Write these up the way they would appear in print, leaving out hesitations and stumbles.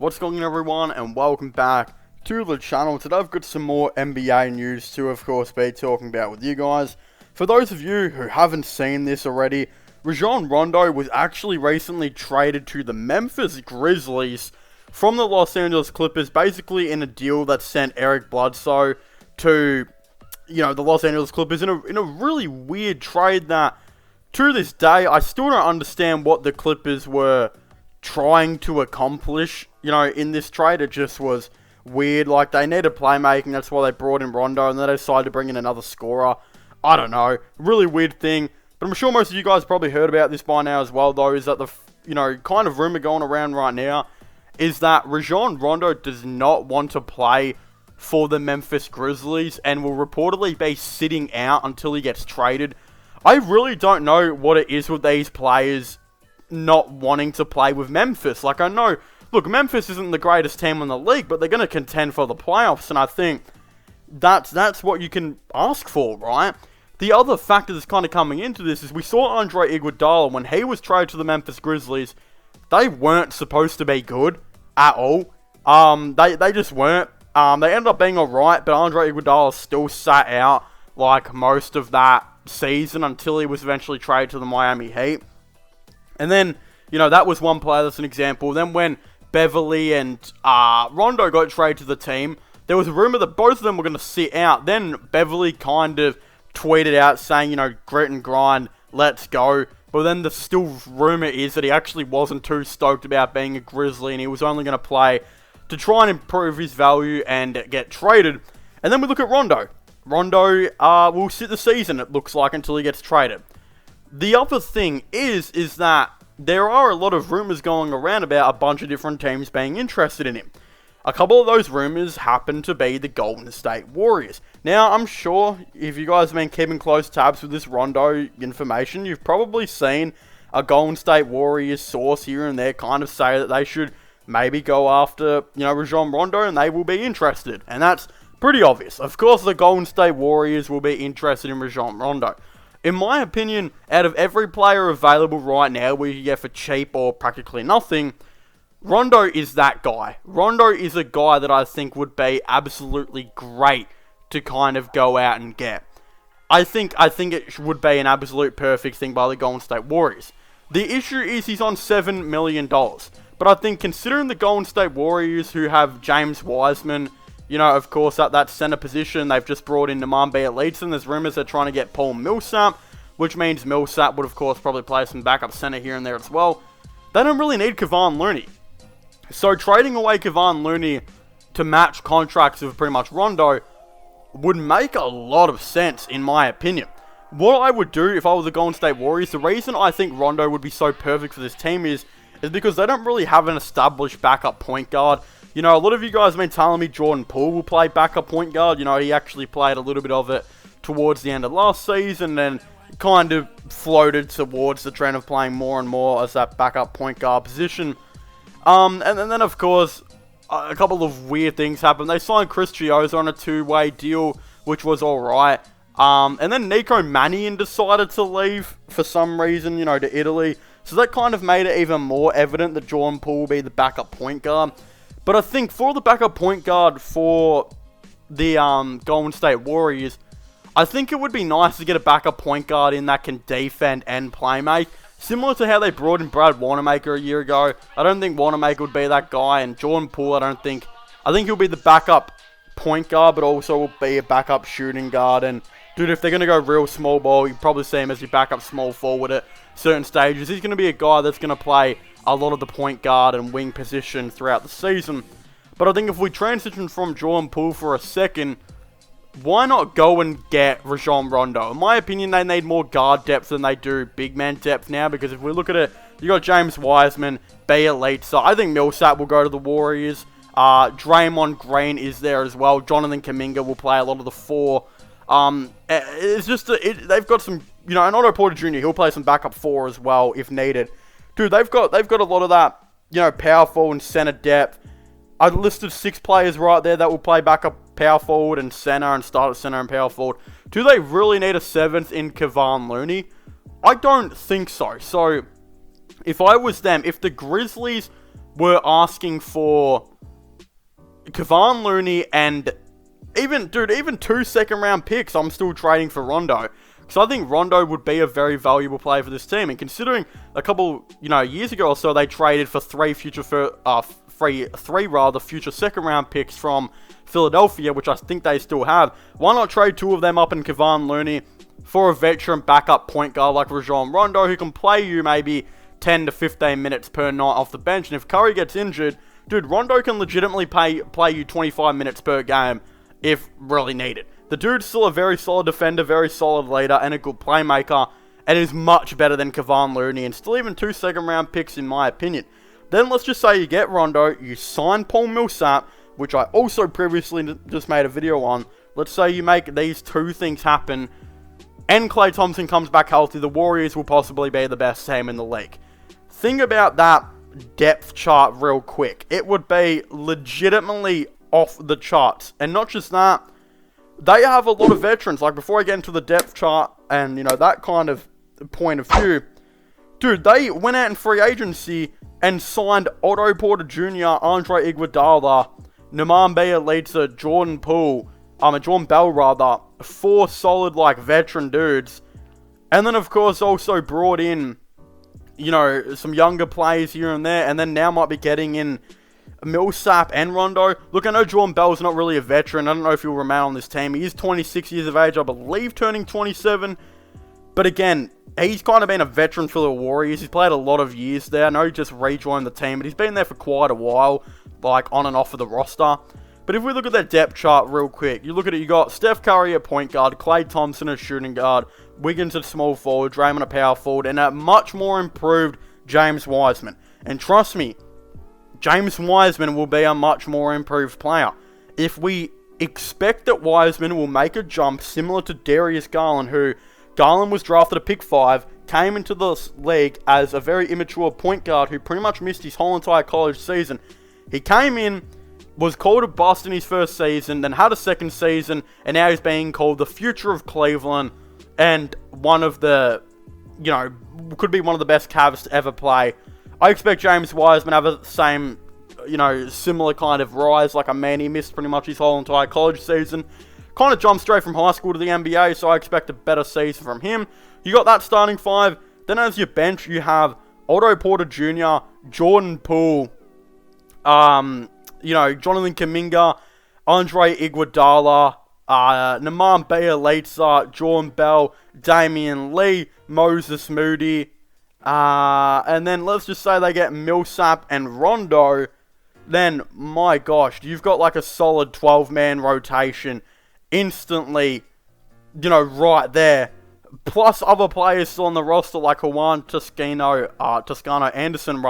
What's going on, everyone, and welcome back to the channel. Today I've got some more NBA news to, of course, be talking about with you guys. For those of you who haven't seen this already, Rajon Rondo was actually recently traded to the Memphis Grizzlies from the Los Angeles Clippers, basically in a deal that sent Eric Bledsoe to, the Los Angeles Clippers in a really weird trade that, to this day, I still don't understand what the Clippers were trying to accomplish, in this trade. It just was weird. Like, they needed playmaking, that's why they brought in Rondo, and then they decided to bring in another scorer. I don't know, really weird thing. But I'm sure most of you guys probably heard about this by now as well, though, is that the, kind of rumor going around right now is that Rajon Rondo does not want to play for the Memphis Grizzlies and will reportedly be sitting out until he gets traded. I really don't know what it is with these players not wanting to play with Memphis. Like, I know, look, Memphis isn't the greatest team in the league, but they're going to contend for the playoffs, and I think that's what you can ask for, right? The other factor that's kind of coming into this is we saw Andre Iguodala, when he was traded to the Memphis Grizzlies, they weren't supposed to be good at all. They just weren't. They ended up being alright, but Andre Iguodala still sat out, like, most of that season until he was eventually traded to the Miami Heat. And then, that was one player that's an example. Then when Beverly and Rondo got traded to the team, there was a rumor that both of them were going to sit out. Then Beverly kind of tweeted out saying, grit and grind, let's go. But then the still rumor is that he actually wasn't too stoked about being a Grizzly and he was only going to play to try and improve his value and get traded. And then we look at Rondo. Rondo will sit the season, it looks like, until he gets traded. The other thing is that there are a lot of rumors going around about a bunch of different teams being interested in him. A couple of those rumors happen to be the Golden State Warriors. Now, I'm sure if you guys have been keeping close tabs with this Rondo information, you've probably seen a Golden State Warriors source here and there kind of say that they should maybe go after, Rajon Rondo, and they will be interested. And that's pretty obvious. Of course, the Golden State Warriors will be interested in Rajon Rondo. In my opinion, out of every player available right now where you can get for cheap or practically nothing, Rondo is that guy. Rondo is a guy that I think would be absolutely great to kind of go out and get. I think it would be an absolute perfect thing by the Golden State Warriors. The issue is he's on $7 million. But I think considering the Golden State Warriors, who have James Wiseman, of course, at that center position, they've just brought in Nemanja Bjelica. There's rumors they're trying to get Paul Millsap, which means Millsap would, of course, probably play some backup center here and there as well. They don't really need Kevon Looney. So trading away Kevon Looney to match contracts with pretty much Rondo would make a lot of sense, in my opinion. What I would do if I was the Golden State Warriors, the reason I think Rondo would be so perfect for this team is because they don't really have an established backup point guard. A lot of you guys have been telling me Jordan Poole will play backup point guard. He actually played a little bit of it towards the end of last season and kind of floated towards the trend of playing more and more as that backup point guard position. And then, of course, a couple of weird things happened. They signed Chris Chiozza on a two-way deal, which was alright. And then Nico Mannion decided to leave for some reason, to Italy. So that kind of made it even more evident that Jordan Poole will be the backup point guard. But I think for the backup point guard for the Golden State Warriors, I think it would be nice to get a backup point guard in that can defend and playmake. Similar to how they brought in Brad Wanamaker a year ago. I don't think Wanamaker would be that guy, and Jordan Poole, I think he'll be the backup point guard, but also will be a backup shooting guard. And dude, if they're going to go real small ball, you probably see him as your backup small forward at certain stages. He's going to be a guy that's going to play a lot of the point guard and wing position throughout the season. But I think if we transition from Jordan Poole for a second, why not go and get Rajon Rondo? In my opinion, they need more guard depth than they do big man depth now, because if we look at it, you got James Wiseman, Bjelica. I think Millsap will go to the Warriors. Draymond Green is there as well. Jonathan Kuminga will play a lot of the four. It's just they've got some, and Otto Porter Jr. he'll play some backup four as well if needed. Dude, they've got a lot of that, power forward and center depth. I listed 6 players right there that will play backup power forward and center and start at center and power forward. Do they really need a 7th in Kevon Looney? I don't think so. So, if I was them, if the Grizzlies were asking for Kevon Looney and even 2 second-round picks, I'm still trading for Rondo. So I think Rondo would be a very valuable player for this team. And considering a couple, years ago or so, they traded for three future second-round picks from Philadelphia, which I think they still have. Why not trade 2 of them up in Kevon Looney for a veteran backup point guard like Rajon Rondo, who can play you maybe 10 to 15 minutes per night off the bench. And if Curry gets injured, dude, Rondo can legitimately play you 25 minutes per game if really needed. The dude's still a very solid defender, very solid leader, and a good playmaker, and is much better than Kevon Looney, and still even 2 second-round picks in my opinion. Then let's just say you get Rondo, you sign Paul Millsap, which I also previously just made a video on. Let's say you make these 2 things happen, and Klay Thompson comes back healthy, the Warriors will possibly be the best team in the league. Think about that depth chart real quick. It would be legitimately off the charts. And not just that, they have a lot of veterans. Like, before I get into the depth chart and, that kind of point of view, dude, they went out in free agency and signed Otto Porter Jr., Andre Iguodala, Nemanja Bjelica, Jordan Bell, 4 solid, veteran dudes. And then, of course, also brought in, some younger players here and there, and then now might be getting in Millsap and Rondo. Look, I know Jordan Bell's not really a veteran. I don't know if he'll remain on this team. He is 26 years of age, I believe, turning 27. But again, he's kind of been a veteran for the Warriors. He's played a lot of years there. I know he just rejoined the team, but he's been there for quite a while, on and off of the roster. But if we look at their depth chart real quick, you look at it, you got Steph Curry at point guard, Klay Thompson at shooting guard, Wiggins at small forward, Draymond at power forward, and a much more improved James Wiseman. And trust me, James Wiseman will be a much more improved player. If we expect that Wiseman will make a jump similar to Darius Garland, who Garland was drafted at pick 5, came into the league as a very immature point guard who pretty much missed his whole entire college season. He came in, was called a bust in his first season, then had a second season, and now he's being called the future of Cleveland and one of the, could be one of the best Cavs to ever play. I expect James Wiseman to have the same, similar kind of rise. Like, he missed pretty much his whole entire college season. Kind of jumped straight from high school to the NBA, so I expect a better season from him. You got that starting 5. Then as your bench, you have Otto Porter Jr., Jordan Poole, Jonathan Kuminga, Andre Iguodala, Nemanja Bjelica, Jordan Bell, Damian Lee, Moses Moody, and then let's just say they get Millsap and Rondo, then my gosh, you've got a solid 12-man rotation instantly, right there. Plus other players still on the roster like Juan Toscano Anderson,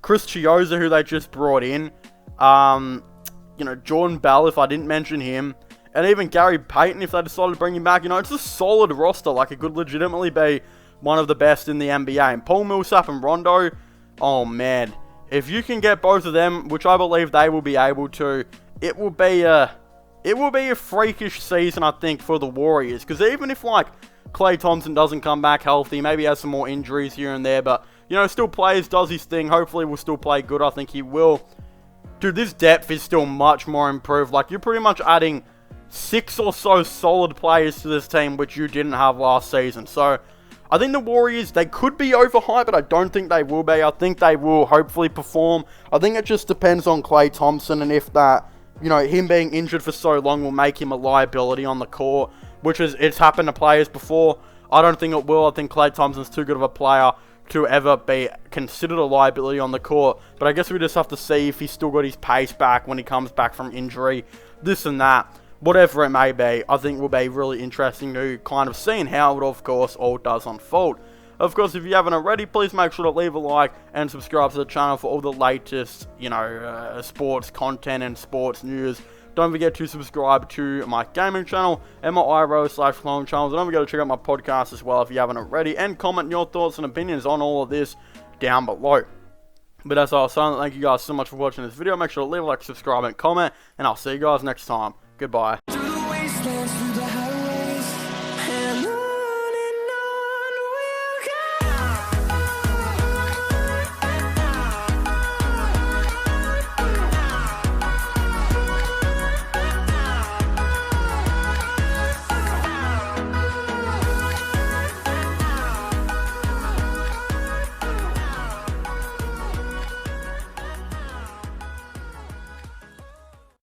Chris Chiozza, who they just brought in, Jordan Bell, if I didn't mention him, and even Gary Payton, if they decided to bring him back. It's a solid roster. It could legitimately be one of the best in the NBA. And Paul Millsap and Rondo, oh man, if you can get both of them, which I believe they will be able to, it will be a freakish season, I think, for the Warriors. Because even if Klay Thompson doesn't come back healthy, maybe has some more injuries here and there, but still plays, does his thing, hopefully will still play good. I think he will. Dude, this depth is still much more improved. You're pretty much adding 6 or so solid players to this team, which you didn't have last season. So I think the Warriors, they could be overhyped, but I don't think they will be. I think they will hopefully perform. I think it just depends on Klay Thompson, and if that, him being injured for so long will make him a liability on the court, which it's happened to players before. I don't think it will. I think Klay Thompson's too good of a player to ever be considered a liability on the court. But I guess we just have to see if he's still got his pace back when he comes back from injury, this and that. Whatever it may be, I think will be really interesting to kind of see how it, of course, all does unfold. Of course, if you haven't already, please make sure to leave a like and subscribe to the channel for all the latest, sports content and sports news. Don't forget to subscribe to my gaming channel and my IRO/clone channels. Don't forget to check out my podcast as well if you haven't already, and comment your thoughts and opinions on all of this down below. But as I was saying, thank you guys so much for watching this video. Make sure to leave a like, subscribe, and comment, and I'll see you guys next time. Goodbye.